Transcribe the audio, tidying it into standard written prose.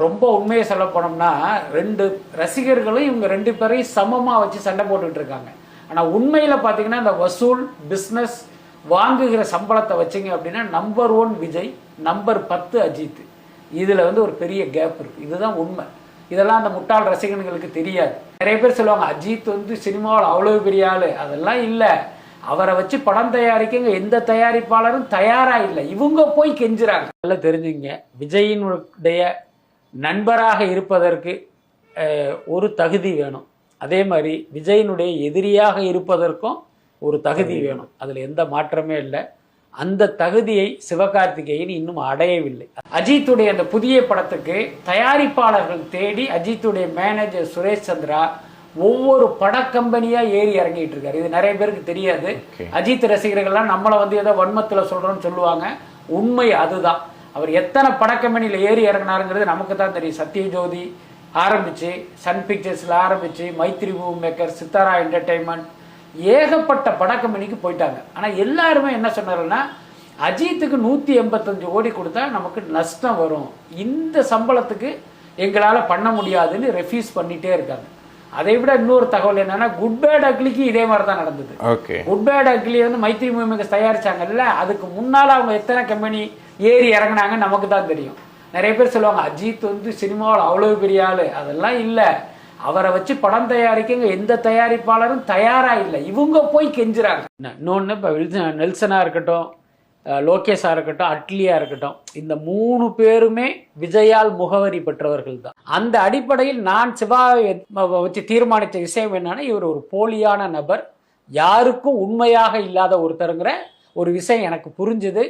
ரொம்ப உண்மையை சொல்ல போனோம்னா 2 ரசிகர்களும் இவங்க 2 பேரையும் சமமா வச்சு சண்டை போட்டுட்டு இருக்காங்க. ஆனா உண்மையில பாத்தீங்கன்னா இந்த வசூல் பிசினஸ் வாங்குகிற சம்பளத்தை வச்சிங்க அப்படின்னா நம்பர் 1 விஜய், நம்பர் 10 அஜித். இதுல ஒரு பெரிய கேப் இருக்கு. இதுதான் உண்மை. இதெல்லாம் அந்த முட்டாள் ரசிகர்களுக்கு தெரியாது. நிறைய பேர் சொல்லுவாங்க அஜித் சினிமாவில் அவ்வளவு பெரிய ஆளு. அதெல்லாம் இல்லை. அவரை வச்சு படம் தயாரிக்க எந்த தயாரிப்பாளரும் தயாரா இல்லை. இவங்க போய் கெஞ்சுறாங்க. நல்லா தெரிஞ்சுங்க, விஜயினுடைய நண்பராக இருப்பதற்கு ஒரு தகுதி வேணும். அதே மாதிரி விஜயினுடைய எதிரியாக இருப்பதற்கும் ஒரு தகுதி வேணும். அதில் எந்த மாற்றமே இல்லை. அந்த தகுதியை சிவகார்த்திகேயன் இன்னும் அடையவில்லை. அஜித்துடைய அந்த புதிய படத்துக்கு தயாரிப்பாளர்கள் தேடி அஜித்துடைய மேனேஜர் சுரேஷ் சந்திரா ஒவ்வொரு பட கம்பெனியா ஏறி இறங்கிட்டு இருக்காரு. இது நிறைய பேருக்கு தெரியாது. அஜித் ரசிகர்கள்லாம் நம்மளை ஏதோ வன்மத்துல சொல்றோம்னு சொல்லுவாங்க. உண்மை அதுதான். அவர் எத்தனை பட கம்பெனியில ஏறி இறங்கினாருங்கிறது நமக்கு தான் தெரியும். சத்யஜோதி ஆரம்பிச்சு, சன் பிக்சர்ஸ்ல ஆரம்பிச்சு, Mythri movie maker, Sithara entertainment, ஏகப்பட்ட பட கம்பெனிக்கு போயிட்டாங்க. ஆனா எல்லாருமே என்ன சொன்னாருன்னா, அஜித்துக்கு 185 கோடி கொடுத்தா நமக்கு நஷ்டம் வரும், இந்த சம்பளத்துக்கு எங்களால பண்ண முடியாதுன்னு ரெஃப்யூஸ் பண்ணிட்டே இருக்காங்க. அதை விட இன்னொரு தகவல் என்னன்னா, குட் பேட் அக்லிக்கு இதே மாதிரி தான் நடந்தது. Good bad ugly Mythri movie makers தயாரிச்சாங்கல்ல, அதுக்கு முன்னால அவங்க எத்தனை கம்பெனி ஏறி இறங்கினாங்க நமக்கு தான் தெரியும். நிறைய பேர் சொல்லுவாங்க அஜித் சினிமாவில் அவ்வளவு பெரிய ஆளு. அதெல்லாம் இல்லை. அவரை வச்சு படம் தயாரிக்க எந்த தயாரிப்பாளரும் தயாரா இல்லை. இவங்க போய் கெஞ்சுறாங்க. இன்னொன்று இப்போ நெல்சனா இருக்கட்டும், லோகேஷா இருக்கட்டும், அட்லியா இருக்கட்டும், இந்த 3 பேருமே விஜயால் முகவரி பெற்றவர்கள் தான். அந்த அடிப்படையில் நான் சிவாவை வச்சு தீர்மானித்த விஷயம் என்னன்னா, இவர் ஒரு போலியான நபர், யாருக்கும் உண்மையாக இல்லாத ஒருத்தருங்கிற ஒரு விஷயம் எனக்கு புரிஞ்சுது.